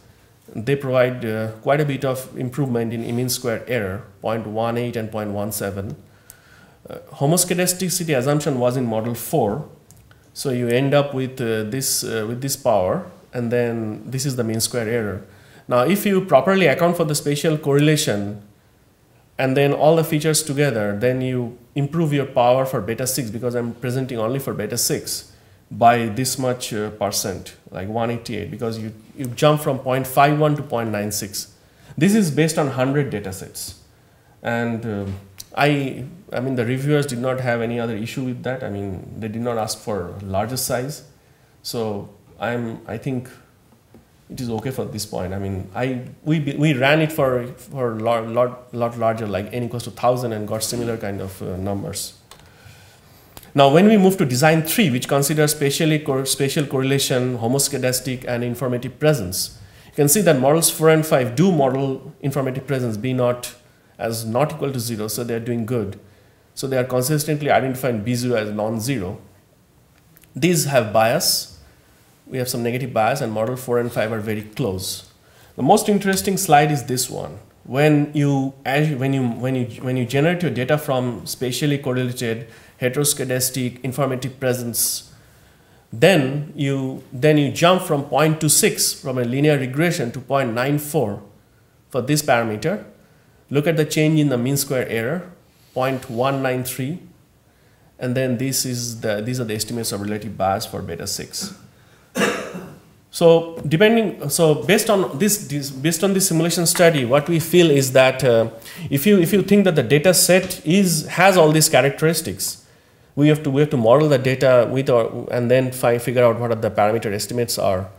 they provide quite a bit of improvement in mean square error, 0.18 and 0.17. Homoscedasticity assumption was in model 4, so you end up with this power, and then this is the mean square error. Now, if you properly account for the spatial correlation and then all the features together, then you improve your power for beta 6, because I'm presenting only for beta 6 by this much percent, like 188, because you jump from 0.51 to 0.96. This is based on 100 data sets. And I mean, the reviewers did not have any other issue with that. I mean, they did not ask for larger size. So I think it is okay for this point. I mean, we ran it for a lot larger, like n equals to 1,000, and got similar kind of numbers. Now, when we move to design 3, which considers spatial correlation, homoscedastic, and informative presence, you can see that models 4 and 5 do model informative presence B naught as not equal to 0, so they are doing good. So they are consistently identifying B0 as non-zero. These have bias. We have some negative bias, and model 4 and 5 are very close. The most interesting slide is this one. When you generate your data from spatially correlated, heteroscedastic, informative presence, then you jump from 0.26 from a linear regression to 0.94 for this parameter. Look at the change in the mean square error, 0.193, and then these are the estimates of relative bias for beta 6. So based on this simulation study, what we feel is that if you think that the data set has all these characteristics, we have to model the data and then figure out what the parameter estimates are.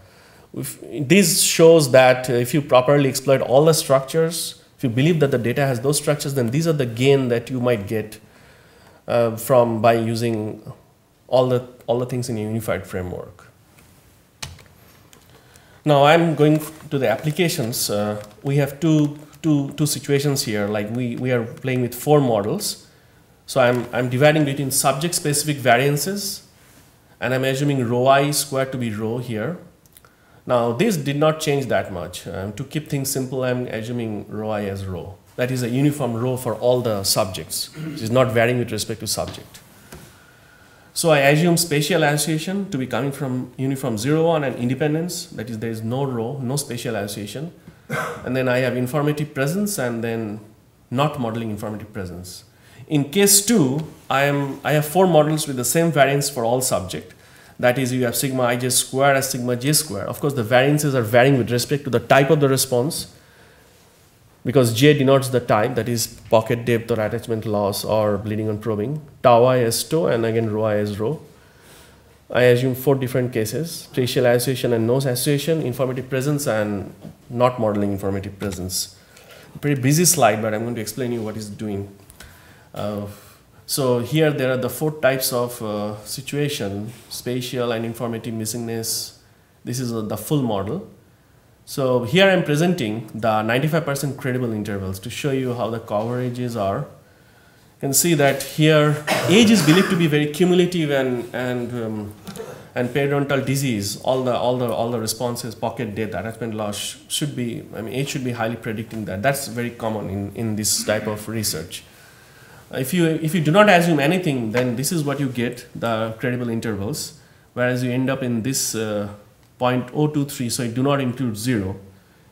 This shows that if you properly exploit all the structures, if you believe that the data has those structures, then these are the gain that you might get from by using all the things in a unified framework. Now I'm going to the applications. We have two situations here. Like we are playing with 4 models. So I'm dividing between subject-specific variances, and I'm assuming rho I squared to be rho here. Now this did not change that much. To keep things simple, I'm assuming rho I as rho. That is a uniform rho for all the subjects, which is not varying with respect to subject. So I assume spatial association to be coming from uniform 0, 1 and independence. That is, there is no rho, no spatial association. And then I have informative presence and then not modeling informative presence. In case 2, I have 4 models with the same variance for all subject. That is, you have sigma ij square as sigma j square. Of course, the variances are varying with respect to the type of the response, because j denotes the type, that is pocket depth or attachment loss or bleeding on probing. Tau I as tau, and again rho I as rho. I assume 4 different cases: spatial association and no association, informative presence, and not modeling informative presence. Pretty busy slide, but I'm going to explain you what it's doing. So here there are the 4 types of situation: spatial and informative missingness. This is the full model. So here I'm presenting the 95% credible intervals to show you how the coverages are. You can see that here age is believed to be very cumulative, and periodontal disease, all the responses, pocket depth, attachment loss should be, age should be highly predicting that. That's very common in this type of research. If you do not assume anything, then this is what you get, the credible intervals, whereas you end up in this 0.023, so you do not include 0. You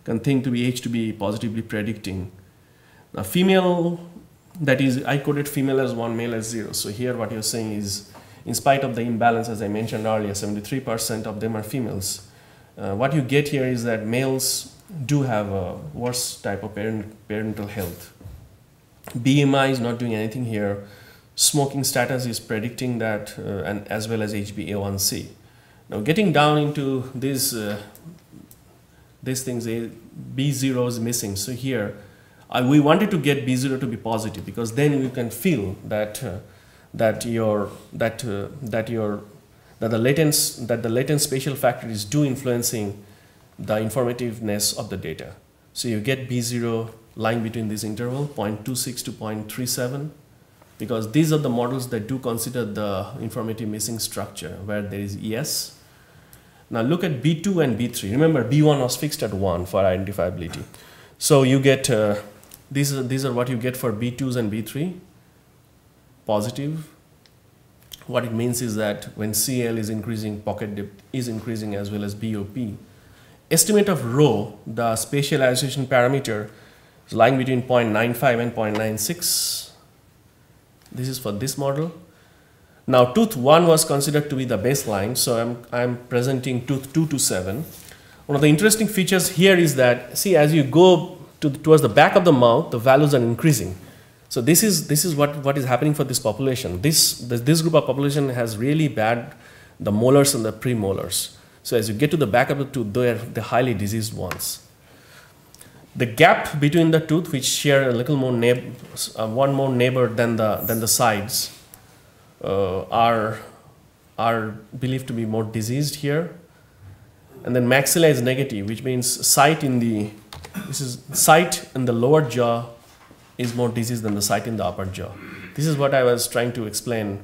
can think to be age to be positively predicting. Now female, that is, I coded female as 1, male as 0. So here what you're saying is, in spite of the imbalance, as I mentioned earlier, 73% of them are females. What you get here is that males do have a worse type of parental health. BMI is not doing anything here. Smoking status is predicting that, and as well as HbA1c. Now getting down into these things, B0 is missing. So here, we wanted to get B0 to be positive, because then you can feel that the latent spatial factor is influencing the informativeness of the data. So you get B0 lying between this interval, 0.26 to 0.37, because these are the models that do consider the informative missing structure, where there is ES. Now look at B2 and B3. Remember, B1 was fixed at 1 for identifiability. So you get, these are what you get for B2s and B3, positive. What it means is that when CL is increasing, pocket depth is increasing, as well as BOP. Estimate of rho, the spatial association parameter, is lying between 0.95 and 0.96. This is for this model. Now tooth 1 was considered to be the baseline, so I'm presenting tooth 2 to 7. One of the interesting features here is that, see, as you go towards the back of the mouth, the values are increasing. So this is what is happening for this population. This group of population has really bad, the molars and the premolars. So as you get to the back of the tooth, they are the highly diseased ones. The gap between the tooth, which share a little more one more neighbor than the sides, are believed to be more diseased here. And then maxilla is negative, which means site in the lower jaw is more diseased than the site in the upper jaw. This is what I was trying to explain.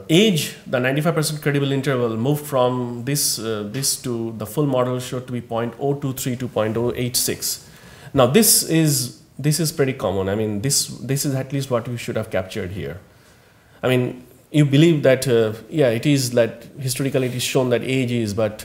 Age, the 95% credible interval, moved from this to the full model showed to be 0.023 to 0.086. Now this is pretty common. I mean, this is at least what we should have captured here. I mean, you believe that yeah, it is that historically it is shown that age is, but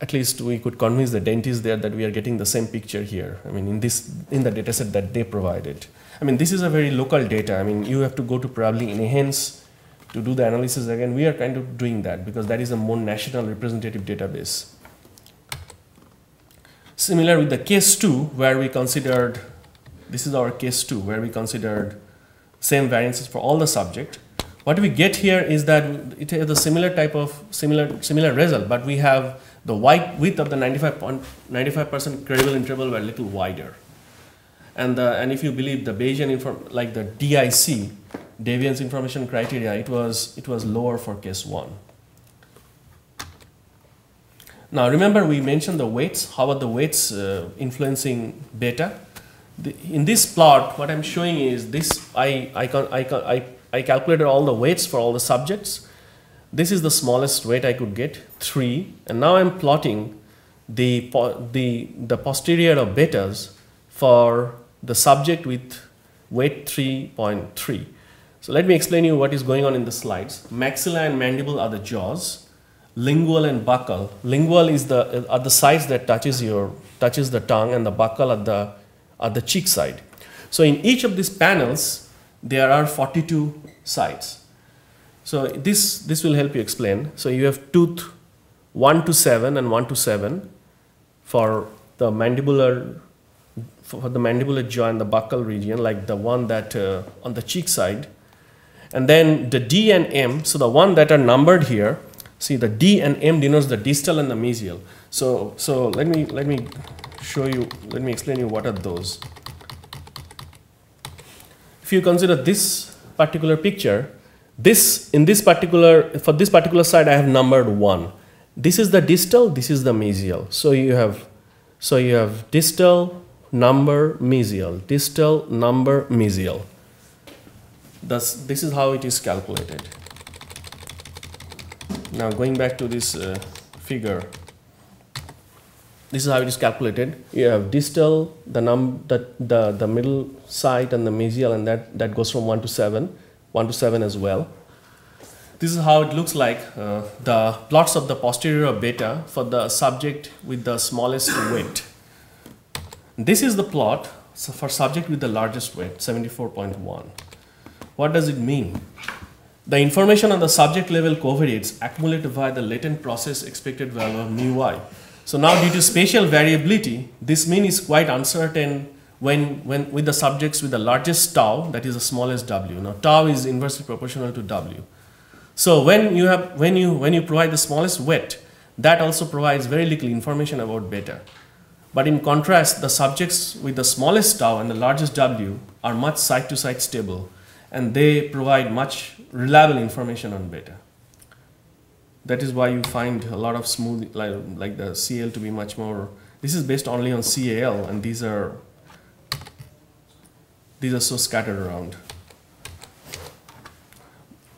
at least we could convince the dentist there that we are getting the same picture here. I mean, in the dataset that they provided. I mean, this is a very local data. I mean, you have to go to probably Enhance to do the analysis again. We are kind of doing that because that is a more national representative database. Similar with the case 2, where we considered, this is our case 2, where we considered same variances for all the subject. What we get here is that it has a similar type of, similar result, but we have the width of the 95% credible interval were a little wider. And if you believe the Bayesian like the DIC, deviance information criteria, it was lower for case 1. Now remember we mentioned the weights. How about the weights influencing beta? In this plot, what I'm showing is this. I calculated all the weights for all the subjects. This is the smallest weight I could get, 3, and now I'm plotting the posterior of betas for the subject with weight 3.3. So let me explain you what is going on in the slides. Maxilla and mandible are the jaws. Lingual and buccal. Lingual is are the sides that touches the tongue, and the buccal at the cheek side. So in each of these panels, there are 42 sides. So this will help you explain. So you have tooth 1 to 7 and 1 to 7 for the mandibular jaw and the buccal region, like the one that on the cheek side. And then the D and M, so the one that are numbered here, see the D and M denotes the distal and the mesial. So let me show you, let me explain you what are those. If you consider this particular picture, for this particular side I have numbered 1. This is the distal, this is the mesial. So you have distal, number, mesial, distal, number, mesial. Thus, this is how it is calculated. Now going back to this figure, this is how it is calculated. You have distal, the middle side, and the mesial, and that goes from 1 to 7 as well. This is how it looks like, the plots of the posterior beta for the subject with the smallest weight. This is the plot for subject with the largest weight, 74.1. What does it mean? The information on the subject level covariates accumulate via the latent process expected value of mu y. So now due to spatial variability, this mean is quite uncertain when with the subjects with the largest tau, that is the smallest w. Now tau is inversely proportional to w. So when you provide the smallest weight, that also provides very little information about beta. But in contrast, the subjects with the smallest tau and the largest w are much side-to-side stable, and they provide much reliable information on beta. That is why you find a lot of smooth, like the CL to be much more. This is based only on CAL, and these are so scattered around.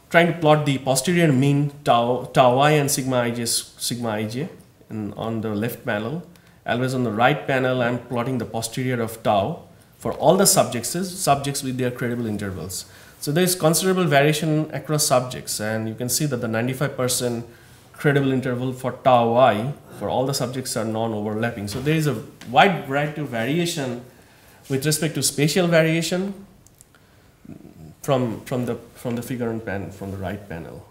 Trying to plot the posterior mean tau y and sigma ij and on the left panel. Always on the right panel, I'm plotting the posterior of tau for all the subjects with their credible intervals. So there is considerable variation across subjects, and you can see that the 95% credible interval for tau I for all the subjects are non-overlapping. So there is a wide variety of variation with respect to spatial variation from the figure and pan from the right panel.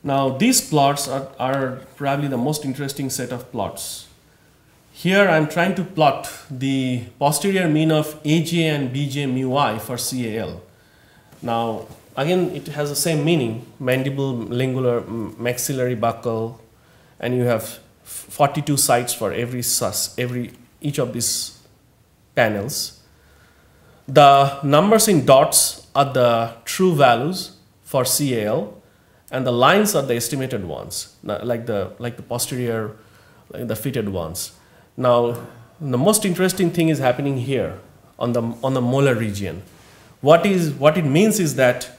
Now these plots are probably the most interesting set of plots. Here I'm trying to plot the posterior mean of AJ and BJ mu I for CAL. Now again it has the same meaning, mandible, lingular, maxillary, buccal, and you have 42 sites for each of these panels. The numbers in dots are the true values for CAL, and the lines are the estimated ones, like the posterior, like the fitted ones. Now, the most interesting thing is happening here on the molar region. What it means is that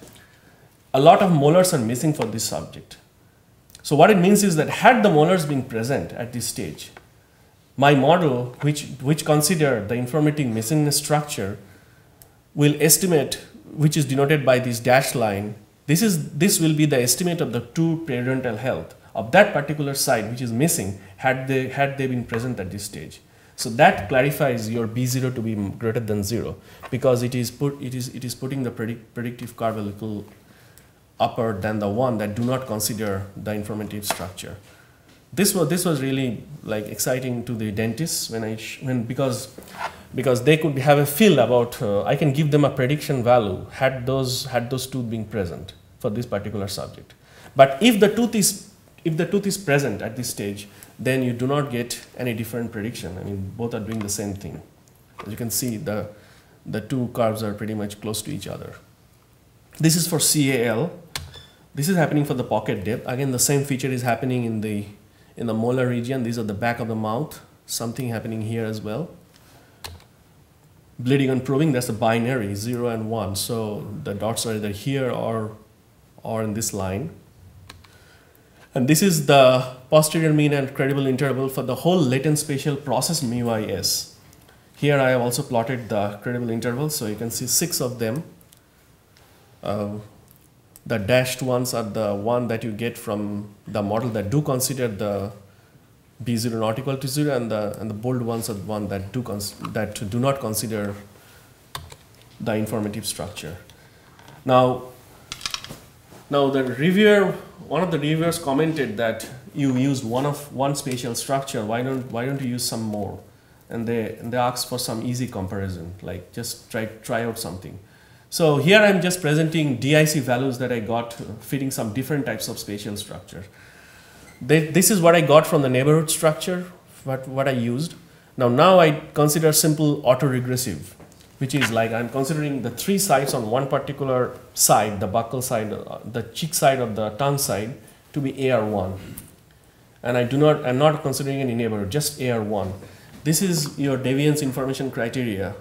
a lot of molars are missing for this subject. So what it means is that had the molars been present at this stage, my model, which consider the informative missingness structure, will estimate, which is denoted by this dashed line. This will be the estimate of the true periodontal health of that particular side which is missing had they been present at this stage. So that clarifies your B0 to be greater than 0, because it is putting the predictive curve a little upper than the one that do not consider the informative structure. This was really like exciting to the dentists because they could have a feel about I can give them a prediction value had those tooth being present for this particular subject. But if the tooth is if the tooth is present at this stage, then you do not get any different prediction. I mean, both are doing the same thing. As you can see, the two curves are pretty much close to each other. This is for CAL. This is happening for the pocket depth. Again, the same feature is happening in the molar region. These are the back of the mouth. Something happening here as well. Bleeding and probing, that's a binary, 0 and 1. So the dots are either here or in this line. And this is the posterior mean and credible interval for the whole latent spatial process μis. Here I have also plotted the credible intervals, so you can see 6 of them. The dashed ones are the one that you get from the model that do consider the B0 not equal to 0, and the bold ones are the one that do not consider the informative structure. Now the reviewer, one of the reviewers commented that you used one spatial structure. Why don't you use some more? And they asked for some easy comparison, like just try out something. So here I'm just presenting DIC values that I got fitting some different types of spatial structure. This is what I got from the neighborhood structure, what I used. Now I consider simple autoregressive, which is like I'm considering the 3 sides on one particular side, the buccal side, the cheek side or the tongue side, to be AR1. And I'm not considering any neighborhood, just AR1. This is your deviance information criteria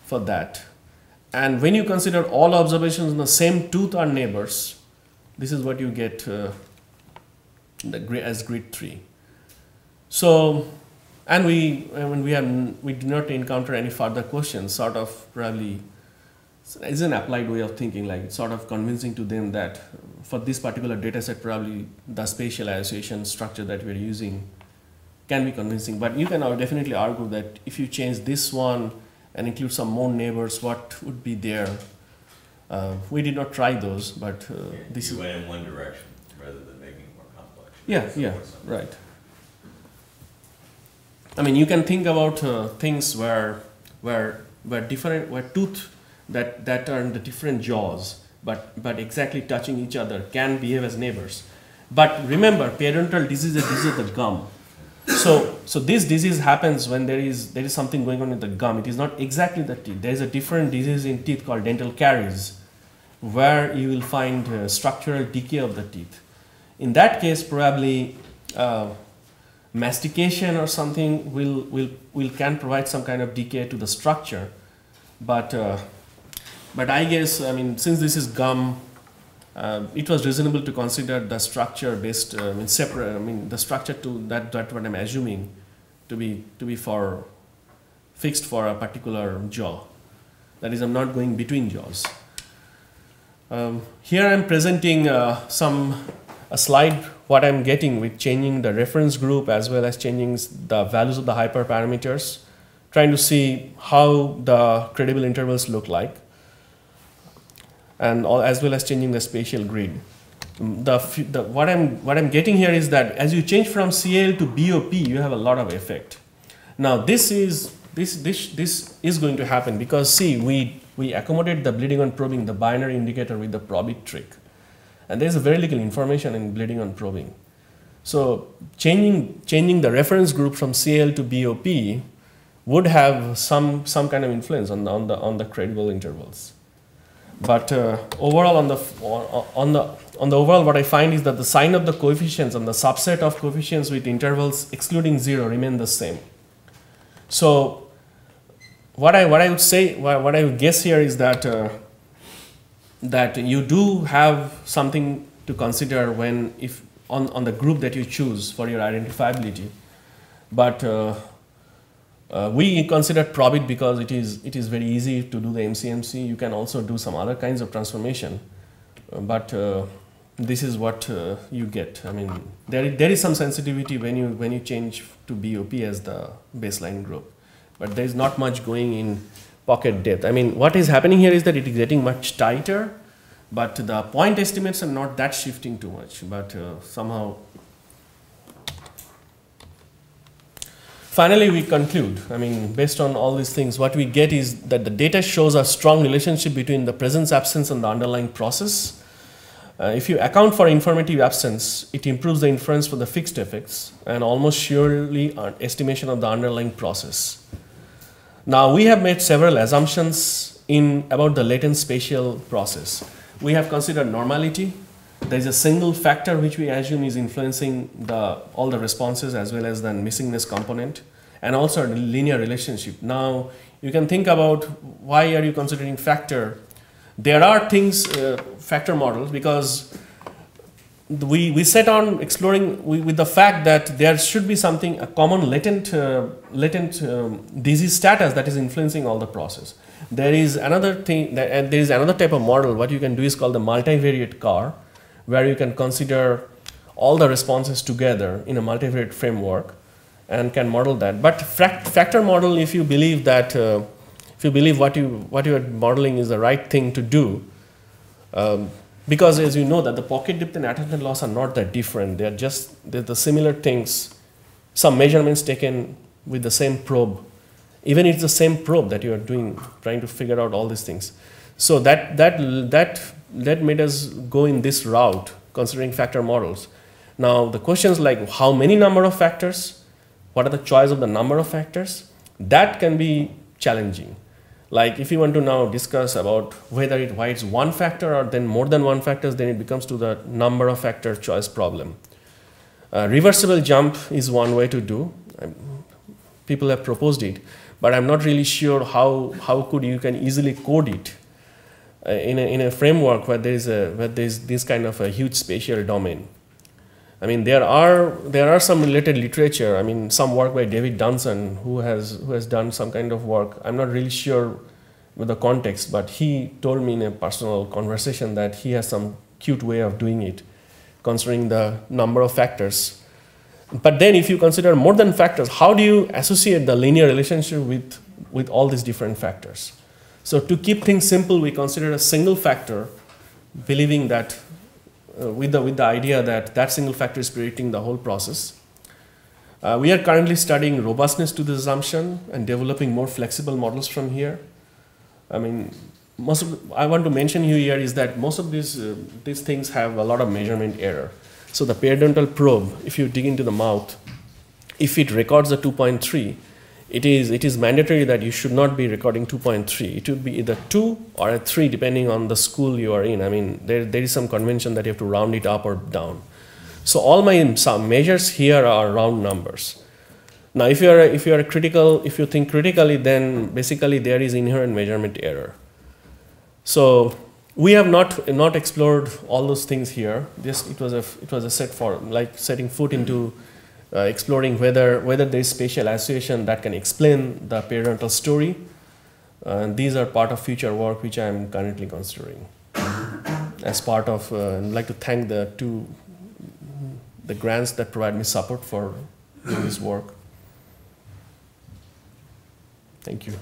for that. And when you consider all observations on the same tooth are neighbors, this is what you get as grid 3. So, and we did not encounter any further questions, sort of probably, it's an applied way of thinking, like sort of convincing to them that for this particular data set, probably the spatial association structure that we're using can be convincing. But you can definitely argue that if you change this one and include some more neighbors, what would be there? We did not try those, but this is... You went in one direction rather than making it more complex. Yeah, right. I mean, you can think about things where tooth that are in the different jaws, but exactly touching each other can behave as neighbors. But remember, periodontal disease is the gum. So this disease happens when there is something going on in the gum. It is not exactly the teeth. There is a different disease in teeth called dental caries, where you will find structural decay of the teeth. In that case, probably mastication or something can provide some kind of decay to the structure. But I guess, I mean, since this is gum, it was reasonable to consider the structure based separate. I mean, the structure to that what I'm assuming to be fixed for a particular jaw. That is, I'm not going between jaws. Here I'm presenting a slide what I'm getting with changing the reference group as well as changing the values of the hyperparameters, trying to see how the credible intervals look like, and as well as changing the spatial grid. What I'm getting here is that as you change from CL to BOP, you have a lot of effect. Now this is going to happen because see, we accommodate the bleeding on probing, the binary indicator with the probit trick, and there is very little information in bleeding on probing. So changing the reference group from CL to BOP would have some kind of influence on the credible intervals. But overall, on the overall, what I find is that the sign of the coefficients and the subset of coefficients with intervals excluding 0 remain the same. So what I would guess here is that that you do have something to consider when on the group that you choose for your identifiability, but we considered probit because it is very easy to do the MCMC. You can also do some other kinds of transformation, but this is what you get. I mean, there is some sensitivity when you change to BOP as the baseline group, but there is not much going in pocket depth. I mean, what is happening here is that it is getting much tighter, but the point estimates are not that shifting too much, but somehow. Finally, we conclude, I mean, based on all these things, what we get is that the data shows a strong relationship between the presence, absence, and the underlying process. If you account for informative absence, it improves the inference for the fixed effects and almost surely an estimation of the underlying process. Now, we have made several assumptions about the latent spatial process. We have considered normality. There is a single factor which we assume is influencing all the responses as well as the missingness component, and also a linear relationship. Now, you can think about why are you considering factor. There are things, factor models, because we set on exploring with the fact that there should be something, a common latent disease status that is influencing all the process. There is another thing, and there is another type of model. What you can do is called the multivariate CAR, where you can consider all the responses together in a multivariate framework and can model that. But factor model, if you believe that, if you believe what you are modeling is the right thing to do, because as you know that the pocket depth and attachment loss are not that different. They're the similar things, some measurements taken with the same probe. Even if it's the same probe that you are doing, trying to figure out all these things. So that made us go in this route, considering factor models. Now the questions like how many number of factors, what are the choice of the number of factors, that can be challenging. Like if you want to now discuss about why it's one factor or then more than one factors, then it becomes to the number of factor choice problem. Reversible jump is one way to do. People have proposed it, but I'm not really sure how you can easily code it in a framework where there's this kind of a huge spatial domain. I mean, there are some related literature. I mean, some work by David Dunson who has done some kind of work. I'm not really sure with the context, but he told me in a personal conversation that he has some cute way of doing it, considering the number of factors. But then if you consider more than factors, how do you associate the linear relationship with all these different factors? So to keep things simple, we consider a single factor, believing that with the idea that single factor is predicting the whole process. We are currently studying robustness to the assumption and developing more flexible models from here. I mean, I want to mention here is that most of these things have a lot of measurement error. So the periodontal probe, if you dig into the mouth, if it records a 2.3, it is mandatory that you should not be recording 2.3. It would be either 2 or a 3 depending on the school you are in. I mean, there is some convention that you have to round it up or down. So all some measures here are round numbers. Now, if you think critically, then basically there is inherent measurement error. So we have not explored all those things here. It was a set for like setting foot into exploring whether there is spatial association that can explain the periodontal story. And these are part of future work which I am currently considering. As part of, I'd like to thank the grants that provide me support for doing this work. Thank you.